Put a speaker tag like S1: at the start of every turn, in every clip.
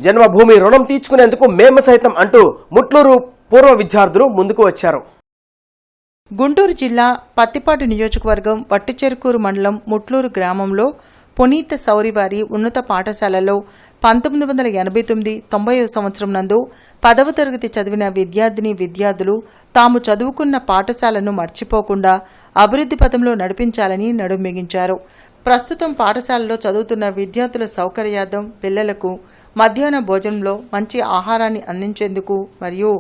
S1: జన్మభూమి రుణం తీర్చుకునేందుకు మేము సైతం అంటూ ముట్లూరు పూర్వ విద్యార్థులు ముందుకు వచ్చారు.
S2: గుంటూరు జిల్లా పత్తిపాడు నియోజకవర్గం వట్టిచెరుకూరు మండలం ముట్లూరు గ్రామంలో పునీత సౌరివారి ఉన్నత పాఠశాలలో 1989-90వ సంవత్సరం నందు 10వ తరగతి చదివిన విద్యార్థులు తాము చదువుకున్న పాఠశాలను మర్చిపోకుండా అభివృద్ధి పథంలో నడిపించాలని నడుంబిగించారు. ప్రస్తుతం పాఠశాలలో చదువుతున్న విద్యార్థుల సౌకర్యార్థం పిల్లలకు మధ్యాహ్న భోజనంలో మంచి ఆహారాన్ని అందించేందుకు మరియు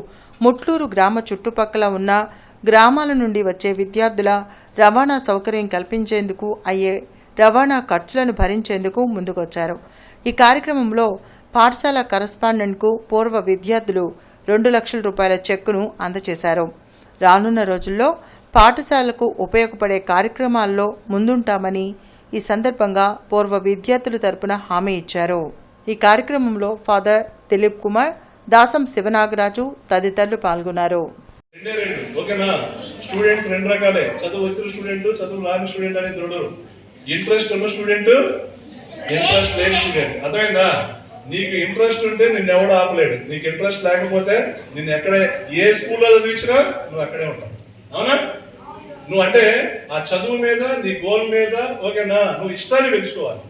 S2: ముట్లూరు గ్రామ చుట్టుపక్కల ఉన్న గ్రామాల నుండి వచ్చే విద్యార్థుల రవాణా సౌకర్యం కల్పించేందుకు అయ్యే రవాణా ఖర్చులను భరించేందుకు ముందుకొచ్చారు. ఈ కార్యక్రమంలో పాఠశాల కరస్పాండెంట్కు పూర్వ విద్యార్థులు 2 లక్షల రూపాయల చెక్కును అందజేశారు. రానున్న రోజుల్లో పాఠశాలకు ఉపయోగపడే కార్యక్రమాల్లో ముందుంటామని ఈ సందర్భంగా పూర్వ విద్యార్థుల తరపున హామీ ఇచ్చారు. ఈ కార్యక్రమంలో ఫాదర్ దిలీప్ కుమార్, దాసం శివనాగరాజు తదితరులు పాల్గొన్నారు.
S3: స్టూడెంట్స్ 2 రకాలే, చదువు వచ్చిన స్టూడెంట్, చదువు రాని స్టూడెంట్ అనేది 2. ఇంట్రెస్ట్ ఉన్న స్టూడెంట్, ఇంట్రెస్ట్ లేని స్టూడెంట్. అర్థమైందా? నీకు ఇంట్రెస్ట్ ఉంటే నిన్ను ఎవడు ఆపలేడు. నీకు ఇంట్రెస్ట్ లేకపోతే నిన్ను ఎక్కడే ఏ స్కూల్లో చదివించినా నువ్వు అక్కడే ఉంటావు. అవునా? నువ్వు అంటే ఆ చదువు మీద, నీ గోల్ మీద ఓకేనా, నువ్వు ఇష్టాన్ని పెంచుకోవాలి,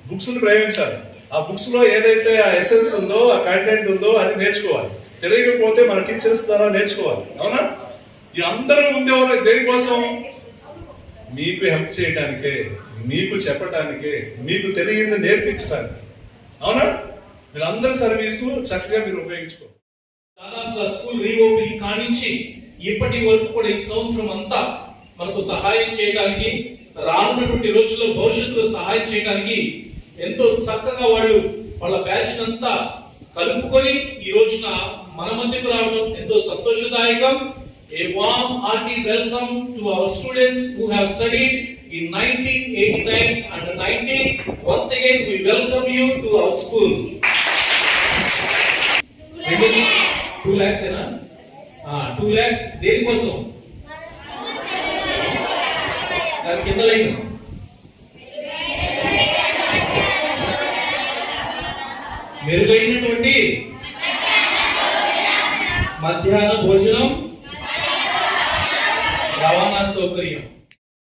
S3: బుక్స్ ని ప్రయోగించాలి. ఆ బుక్స్ లో ఏదైతే ఆ ఎసెన్స్ ఉందో, ఆ కంటెంట్ ఉందో అది నేర్చుకోవాలి. తెలియకపోతే మన టీచర్స్ ద్వారా నేర్చుకోవాలి. అవునా? ఈ అందరూ ఉండేవాళ్ళు దేనికోసం? మీకు హెల్ప్ చేయడానికే, మీకు చెప్పడానికే, మీకు తెలియంది నేర్పించడానికి. అవునా? వీళ్ళందరి సర్వీసు చక్కగా మీరు ఉపయోగించుకోవాలి.
S4: దాదాపుగా స్కూల్ రీఓపెనింగ్ కానించి ఇప్పటి వరకు కూడా ఈ సంవత్సరం అంతా మనకు సహాయం చేయడానికి, రానున్నటువంటి రోజుల్లో భవిష్యత్తులో సహాయం చేయడానికి ఎంతో చక్కగా వాళ్ళ బ్యాచ్ అంతా కలుపుకొని ఈ రోజున మన మధ్యకు రావడం ఎంతో సంతోషదాయకం. A warm hearty welcome to our students who have studied in 1989 and 90. Once again we welcome you to our school. 2 lakhs ena 2 lakhs దేని కోసం? దాని కింద లైన్ మెరుగైనటువంటి మధ్యాహ్న భోజనం, రవాణా సౌకర్యం.